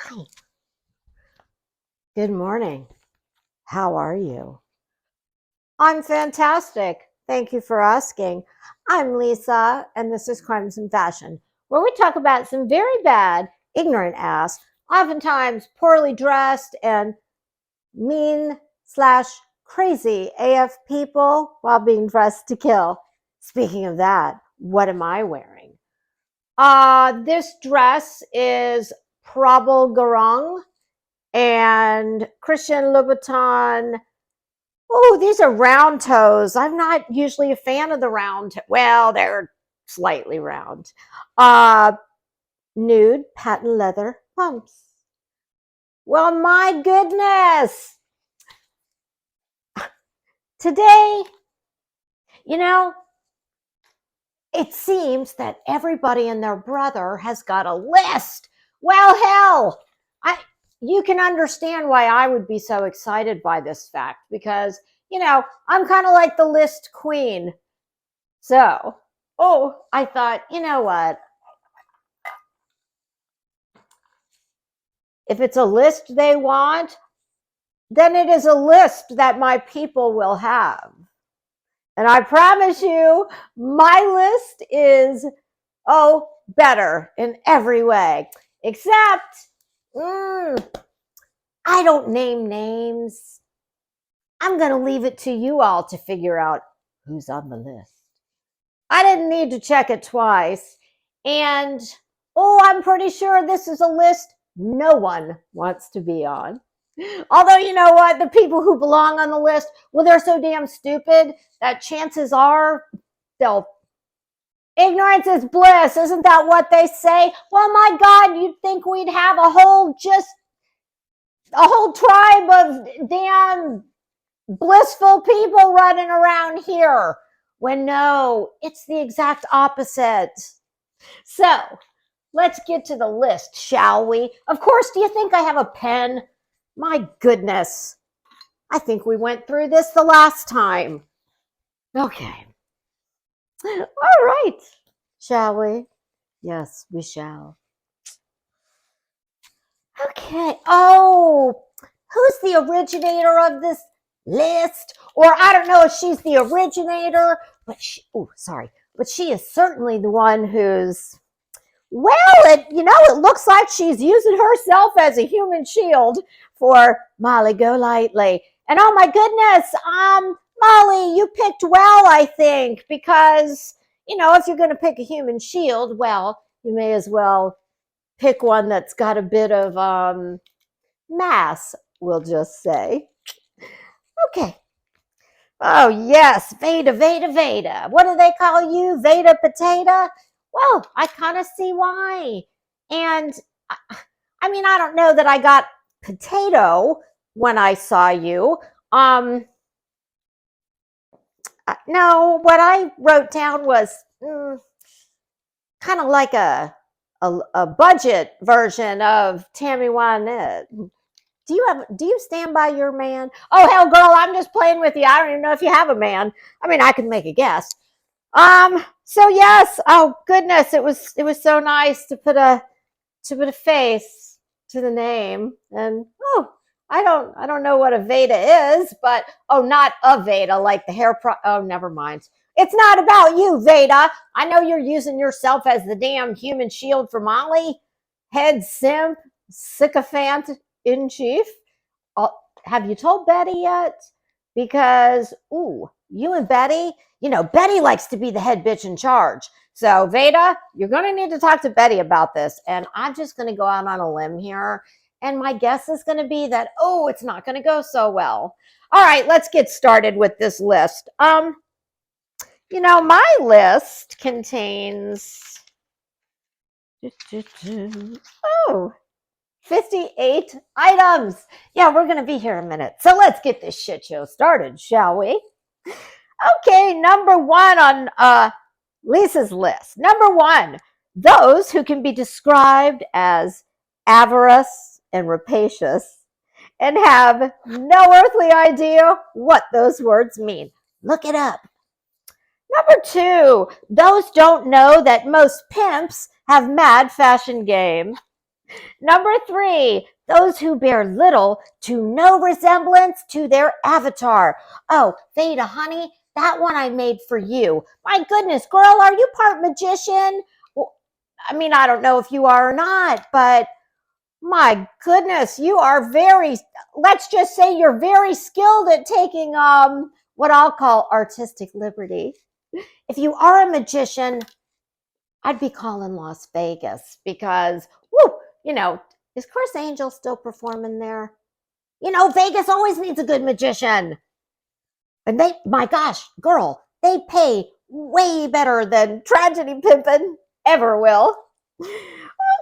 Hi. Good morning. How are you? I'm fantastic. Thank you for asking. I'm Lisa, and this is Crimes and Fashion, where we talk about some very bad, ignorant ass, oftentimes poorly dressed and mean slash crazy AF people while being dressed to kill. Speaking of that, what am I wearing? This dress is Prabal Garang and Christian Louboutin. Oh, these are round toes. I'm not usually a fan of the round. Well, they're slightly round. Uh, Nude patent leather pumps. Well, my goodness. Today, you know, it seems that everybody and their brother has got a list. Well, hell, I you can understand why I would be so excited by this fact because, I'm kind of like the list queen. So, I thought, you know what? If it's a list they want, then it is a list that my people will have. And I promise you, my list is, better in every way. Except, I don't name names. I'm going to leave it to you all to figure out who's on the list. I didn't need to check it twice. And, I'm pretty sure this is a list no one wants to be on. Although, you know what? The people who belong on the list, well, they're so damn stupid that chances are they'll. Ignorance is bliss. Isn't that what they say? Well, my God, you'd think we'd have a whole tribe of damn blissful people running around here. When no, it's the exact opposite. So, let's get to the list, shall we? Of course, do you think I have a pen? My goodness. I think we went through this the last time. Okay. All right. Shall we? Yes, we shall. Okay. Oh, who's the originator of this list? Or I don't know if she's the originator, but she is certainly the one who's, well, it looks like she's using herself as a human shield for Molly Golightly. And oh my goodness, Molly, you picked well, I think, because, if you're going to pick a human shield, well, you may as well pick one that's got a bit of mass, we'll just say. Okay. Oh, yes, Veda, Veda, Veda. What do they call you? Veda Potato? Well, I kind of see why. And I mean, I don't know that I got potato when I saw you. No, what I wrote down was kind of like a budget version of Tammy Wynette. Do you stand by your man? Oh hell, girl, I'm just playing with you. I don't even know if you have a man. I mean, I can make a guess. So yes, oh goodness, it was so nice to put a face to the name. And I don't know what a Veda is, but not a Veda like the never mind. It's not about you, Veda. I know you're using yourself as the damn human shield for Molly. Head simp, sycophant in chief. Have you told Betty yet? Because, you and Betty, Betty likes to be the head bitch in charge. So, Veda, you're going to need to talk to Betty about this. And I'm just going to go out on a limb here. And my guess is going to be that, it's not going to go so well. All right, let's get started with this list. My list contains 58 items. Yeah, we're going to be here a minute. So let's get this shit show started, shall we? Okay, number one on Lisa's list. Number one, those who can be described as avarice and rapacious and have no earthly idea what those words mean. Look it up. Number two, those don't know that most pimps have mad fashion game. Number 3, those who bear little to no resemblance to their avatar. Oh, Veda, honey, that one I made for you. My goodness, girl, are you part magician? Well, I mean, I don't know if you are or not, but my goodness, you are let's just say you're very skilled at taking what I'll call artistic liberty. If you are a magician, I'd be calling Las Vegas because, whoo, is Chris Angel still performing there? Vegas always needs a good magician. And my gosh, girl, they pay way better than Tragedy Pimpin' ever will.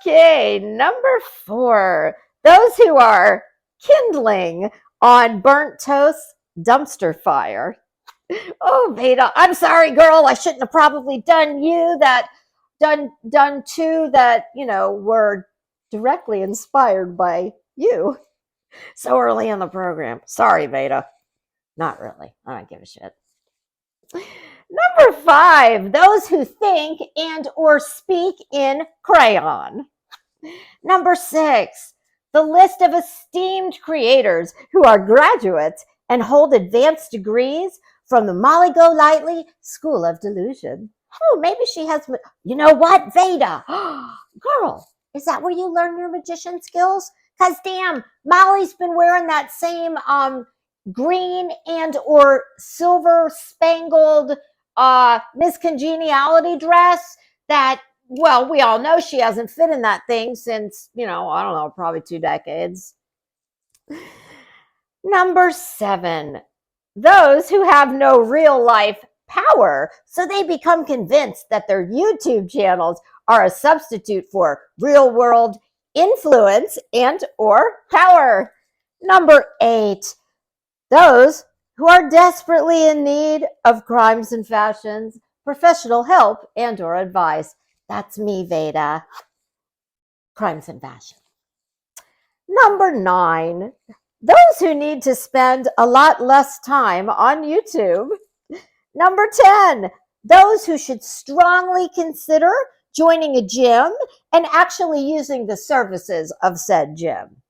Okay, number 4, those who are kindling on burnt toast dumpster fire. Oh, Veda, I'm sorry, girl. I shouldn't have probably done two that, were directly inspired by you so early in the program. Sorry, Veda. Not really. I don't give a shit. Number 5, those who think and or speak in crayon. Number 6, the list of esteemed creators who are graduates and hold advanced degrees from the Molly Golightly School of Delusion. Oh, maybe she has, you know what, Veda? Girl, is that where you learn your magician skills? Because damn, Molly's been wearing that same green and or silver spangled Miss Congeniality dress that, well, we all know she hasn't fit in that thing since, I don't know, probably 2 decades. Number 7, those who have no real life power, so they become convinced that their YouTube channels are a substitute for real world influence and or power. Number 8, those who are desperately in need of crimes and fashions, professional help and or advice. That's me, Veda. Crimes and fashion. Number 9, those who need to spend a lot less time on YouTube. Number 10, those who should strongly consider joining a gym and actually using the services of said gym.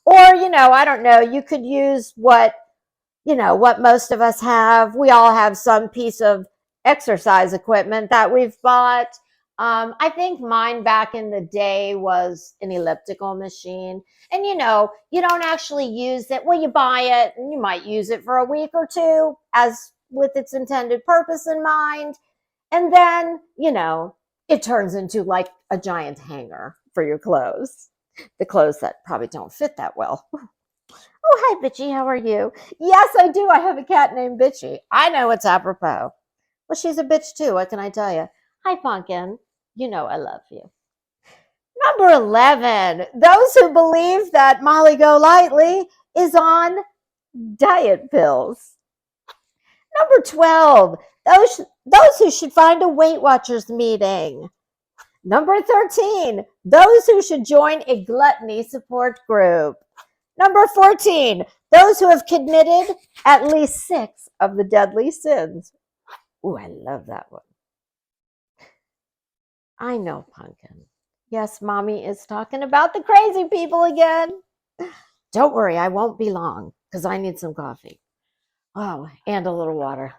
Or, I don't know, you could use what most of us have. We all have some piece of exercise equipment that we've bought. I think mine back in the day was an elliptical machine. And you don't actually use it. Well, you buy it and you might use it for a week or two as with its intended purpose in mind. And then, it turns into like a giant hanger for your clothes. The clothes that probably don't fit that well. Oh, hi, Bitchy. How are you? Yes, I do. I have a cat named Bitchy. I know it's apropos. Well, she's a bitch too. What can I tell you? Hi, Pumpkin. You know I love you. Number 11, those who believe that Molly Golightly is on diet pills. Number 12, those who should find a Weight Watchers meeting. Number 13, those who should join a gluttony support group. Number 14, those who have committed at least 6 of the deadly sins. Ooh, I love that one. I know, Pumpkin. Yes, Mommy is talking about the crazy people again. Don't worry, I won't be long because I need some coffee. Oh, and a little water.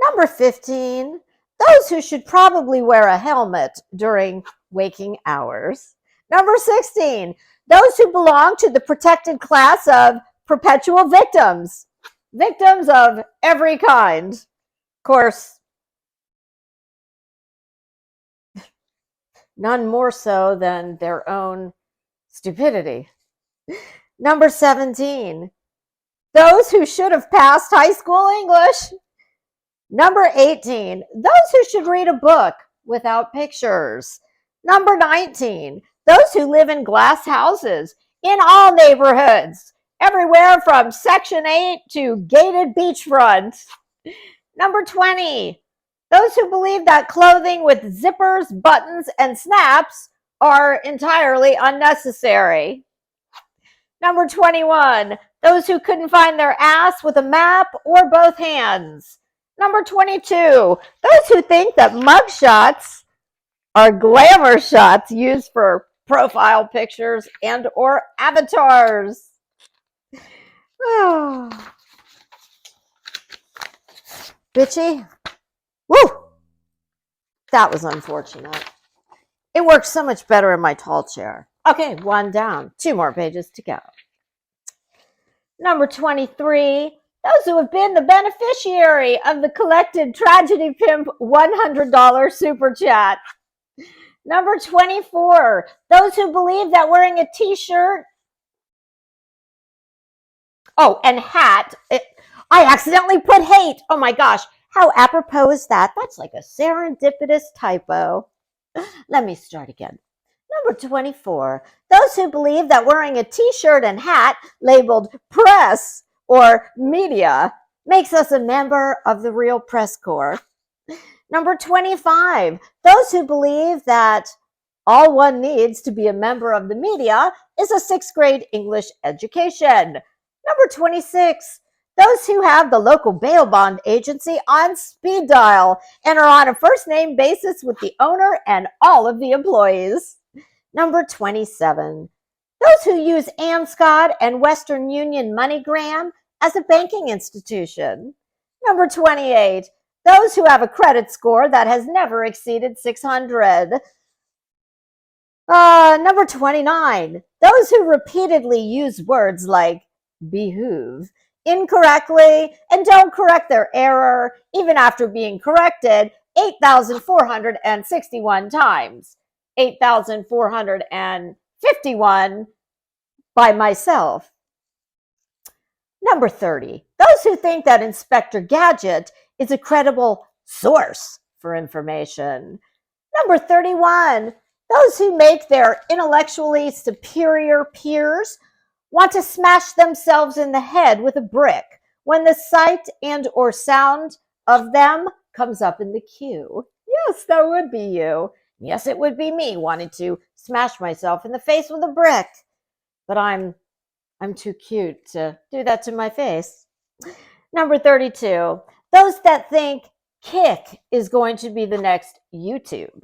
Number 15, those who should probably wear a helmet during waking hours. Number 16, those who belong to the protected class of perpetual victims. Victims of every kind. Of course, none more so than their own stupidity. Number 17, those who should have passed high school English. Number 18, those who should read a book without pictures. Number 19, those who live in glass houses in all neighborhoods, everywhere from Section 8 to gated beachfront. Number 20, those who believe that clothing with zippers, buttons, and snaps are entirely unnecessary. Number 21, those who couldn't find their ass with a map or both hands. Number 22, those who think that mugshots are glamour shots used for profile pictures and or avatars. Oh. Bitchy. Woo! That was unfortunate. It works so much better in my tall chair. Okay, one down. 2 more pages to go. Number 23, those who have been the beneficiary of the collected Tragedy Pimp $100 super chat. Number 24, those who believe that wearing a t-shirt, and hat, I accidentally put hate. Oh my gosh, how apropos is that? That's like a serendipitous typo. Let me start again. Number 24, those who believe that wearing a t-shirt and hat labeled press or media makes us a member of the real press corps. Number 25, those who believe that all one needs to be a member of the media is a 6th grade English education. Number 26, those who have the local bail bond agency on speed dial and are on a first name basis with the owner and all of the employees. Number 27, those who use Amscot and Western Union MoneyGram as a banking institution. Number 28, those who have a credit score that has never exceeded 600. Number 29, those who repeatedly use words like behoove incorrectly and don't correct their error even after being corrected 8,461 times. 8,451 by myself. Number 30, those who think that Inspector Gadget is a credible source for information. Number 31, those who make their intellectually superior peers want to smash themselves in the head with a brick when the sight and or sound of them comes up in the queue. Yes, that would be you. Yes, it would be me wanting to smash myself in the face with a brick. But I'm too cute to do that to my face. Number 32, those that think Kick is going to be the next YouTube.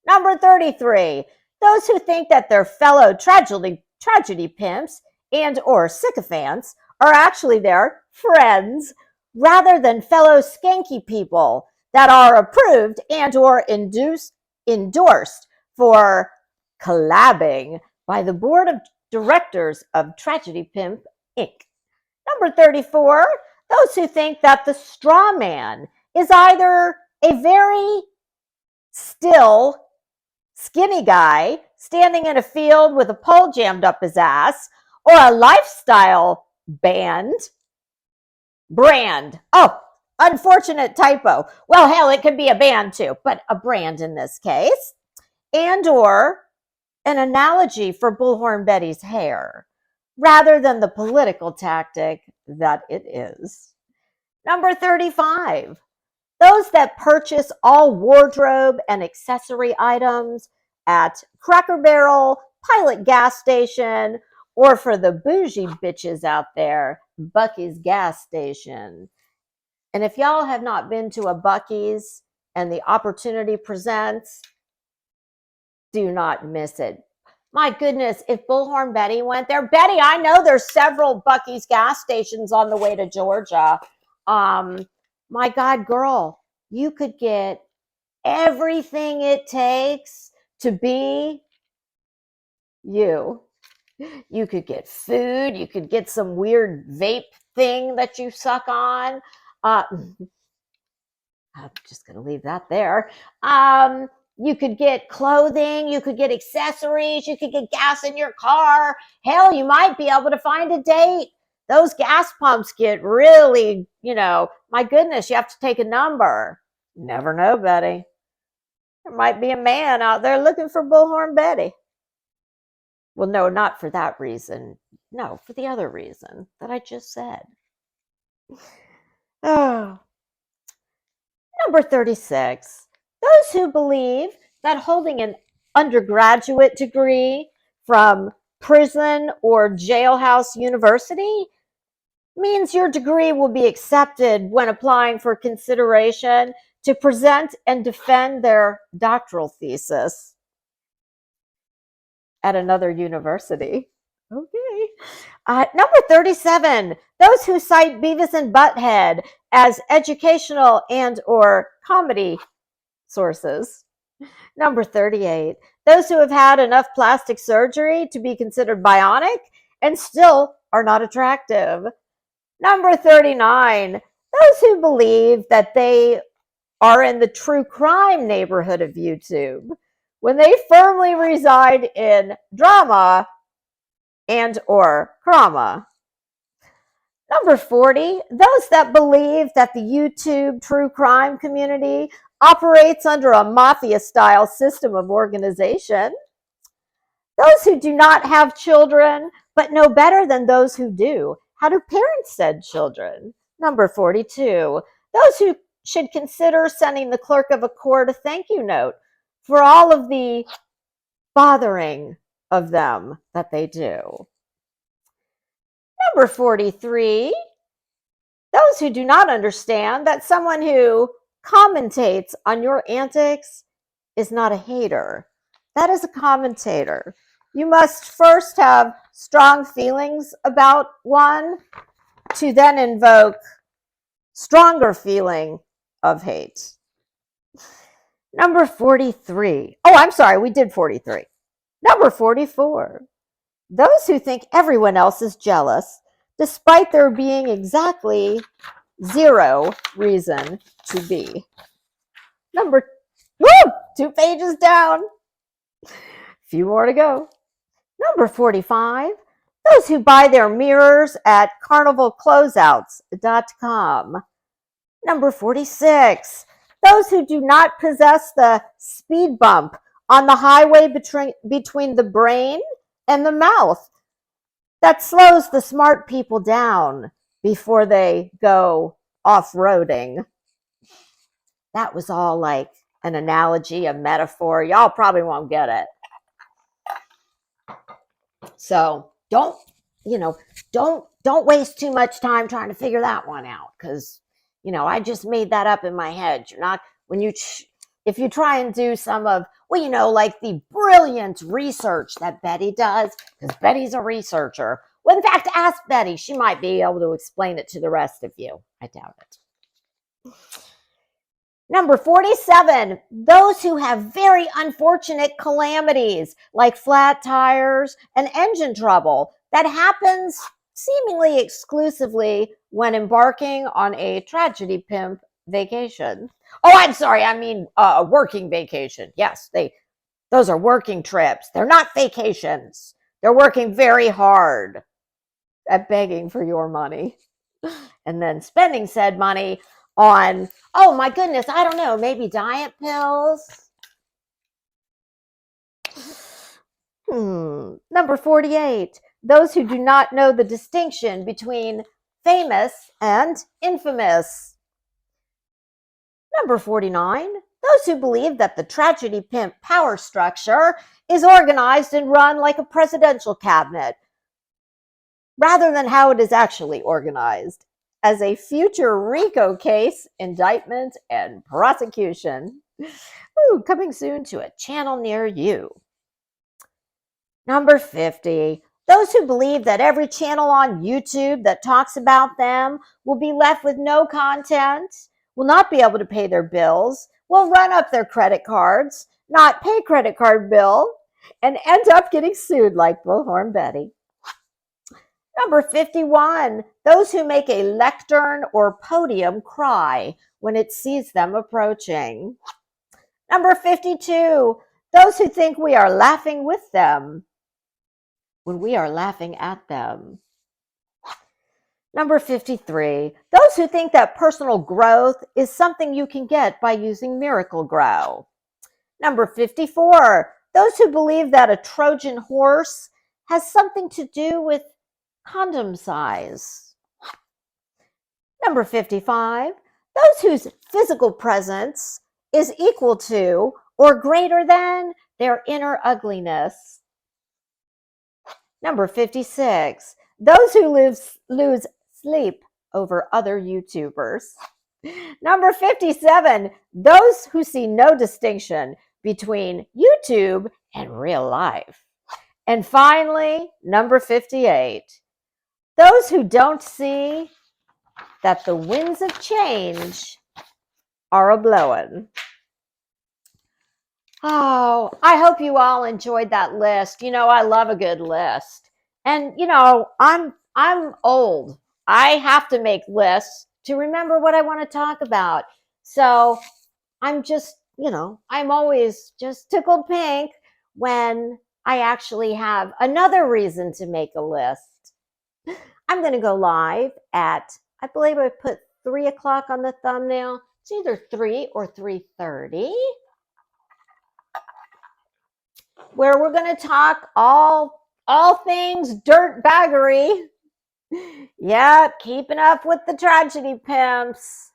Number 33, those who think that their fellow tragedy pimps and or sycophants are actually their friends rather than fellow skanky people that are approved and or endorsed for collabing by the board of directors of Tragedy Pimp Inc. Number 34, those who think that the straw man is either a very still, skinny guy standing in a field with a pole jammed up his ass, or a lifestyle brand. Oh, unfortunate typo. Well, hell, it could be a band too, but a brand in this case. And or an analogy for Bullhorn Betty's hair, rather than the political tactic that it is. Number 35, those that purchase all wardrobe and accessory items at Cracker Barrel, Pilot gas station, or for the bougie bitches out there, Buc-ee's gas station. And if y'all have not been to a Buc-ee's and the opportunity presents, do not miss it. My goodness, if Bullhorn Betty went there, Betty, I know there's several Buc-ee's gas stations on the way to Georgia. My God, girl, you could get everything it takes to be you. You could get food. You could get some weird vape thing that you suck on. I'm just going to leave that there. You could get clothing. You could get accessories. You could get gas in your car. Hell, you might be able to find a date. Those gas pumps get really, my goodness, you have to take a number. Never know, Betty. There might be a man out there looking for Bullhorn Betty. Well, no, not for that reason. No, for the other reason that I just said. Oh. Number 36. Those who believe that holding an undergraduate degree from prison or jailhouse university means your degree will be accepted when applying for consideration to present and defend their doctoral thesis at another university. Okay. Number 37, those who cite Beavis and Butthead as educational and or comedy sources. Number 38, those who have had enough plastic surgery to be considered bionic and still are not attractive. Number 39, those who believe that they are in the true crime neighborhood of YouTube when they firmly reside in drama and or drama. Number 40, those that believe that the YouTube true crime community operates under a mafia-style system of organization. Those who do not have children, but know better than those who do how to parent said children. Number 42, those who should consider sending the clerk of a court a thank you note for all of the bothering of them that they do. Number 43, those who do not understand that someone who commentates on your antics is not a hater. That is a commentator. You must first have strong feelings about one to then invoke stronger feeling of hate. Number 43. Oh, I'm sorry, we did 43. Number 44. Those who think everyone else is jealous, despite there being exactly zero reason to be. Number 2 pages down. Few more to go. Number 45, those who buy their mirrors at carnivalcloseouts.com. Number 46, those who do not possess the speed bump on the highway between the brain and the mouth that slows the smart people down before they go off-roading. That was all like an analogy, a metaphor. Y'all probably won't get it. So don't waste too much time trying to figure that one out, because I just made that up in my head. You're not, if you try and do some of, like the brilliant research that Betty does, because Betty's a researcher. Well, in fact, ask Betty. She might be able to explain it to the rest of you. I doubt it. Number 47, those who have very unfortunate calamities like flat tires and engine trouble that happens seemingly exclusively when embarking on a tragedy pimp vacation. Oh, I'm sorry. I mean, a working vacation. Yes, those are working trips. They're not vacations. They're working very hard at begging for your money and then spending said money on, oh my goodness, I don't know, maybe diet pills. Number 48, those who do not know the distinction between famous and infamous. Number 49, those who believe that the tragedy pimp power structure is organized and run like a presidential cabinet, rather than how it is actually organized, as a future RICO case, indictment, and prosecution. Coming soon to a channel near you. Number 50, those who believe that every channel on YouTube that talks about them will be left with no content, will not be able to pay their bills, will run up their credit cards, not pay credit card bill, and end up getting sued like Bullhorn Betty. Number 51, those who make a lectern or podium cry when it sees them approaching. Number 52, those who think we are laughing with them when we are laughing at them. Number 53, those who think that personal growth is something you can get by using Miracle-Gro. Number 54, those who believe that a Trojan horse has something to do with condom size. Number 55, those whose physical presence is equal to or greater than their inner ugliness. Number 56, those who lose sleep over other YouTubers. Number 57, those who see no distinction between YouTube and real life. And finally, number 58, those who don't see that the winds of change are a-blowing. Oh, I hope you all enjoyed that list. You know, I love a good list. And you know, I'm old. I have to make lists to remember what I want to talk about. So, I'm just, you know, I'm always just tickled pink when I actually have another reason to make a list. I'm going to go live at, I believe I put 3 o'clock on the thumbnail. It's either 3 or 3:30, where we're going to talk all things dirt baggery. Yeah, keeping up with the tragedy pimps.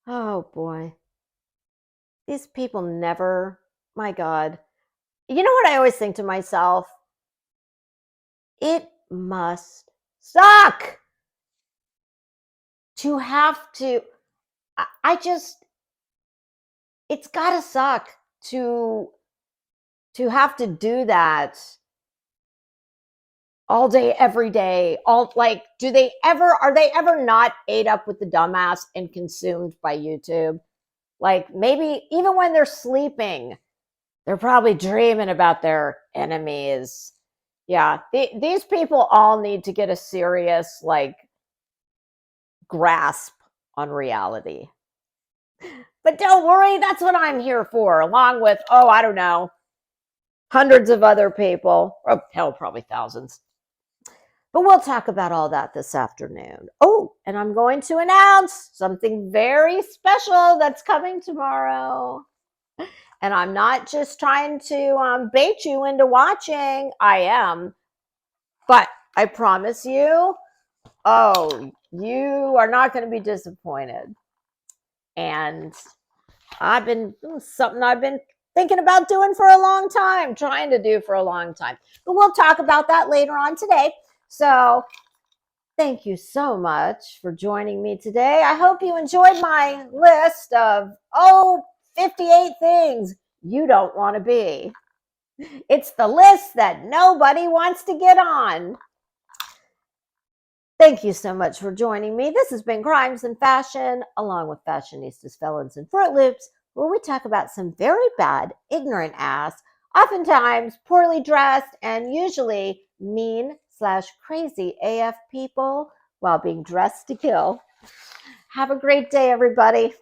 Oh boy. These people never, my God. You know what I always think to myself? It must suck to have to, I just, it's gotta suck to have to do that all day, every day. All like, are they ever not ate up with the dumbass and consumed by YouTube? Like maybe even when they're sleeping, they're probably dreaming about their enemies. Yeah, these people all need to get a serious, like, grasp on reality. But don't worry, that's what I'm here for, along with, oh, I don't know, hundreds of other people. Or hell, probably thousands. But we'll talk about all that this afternoon. Oh, and I'm going to announce something very special that's coming tomorrow. And I'm not just trying to bait you into watching. I am. But I promise you, oh, you are not going to be disappointed. And something I've been thinking about doing for a long time, trying to do for a long time. But we'll talk about that later on today. So thank you so much for joining me today. I hope you enjoyed my list of, 58 things you don't want to be. It's the list that nobody wants to get on. Thank you so much for joining me. This has been Crimes and Fashion, along with Fashionistas, Felons, and Fruit Loops, where we talk about some very bad, ignorant ass, oftentimes poorly dressed, and usually mean/crazy AF people while being dressed to kill. Have a great day, everybody.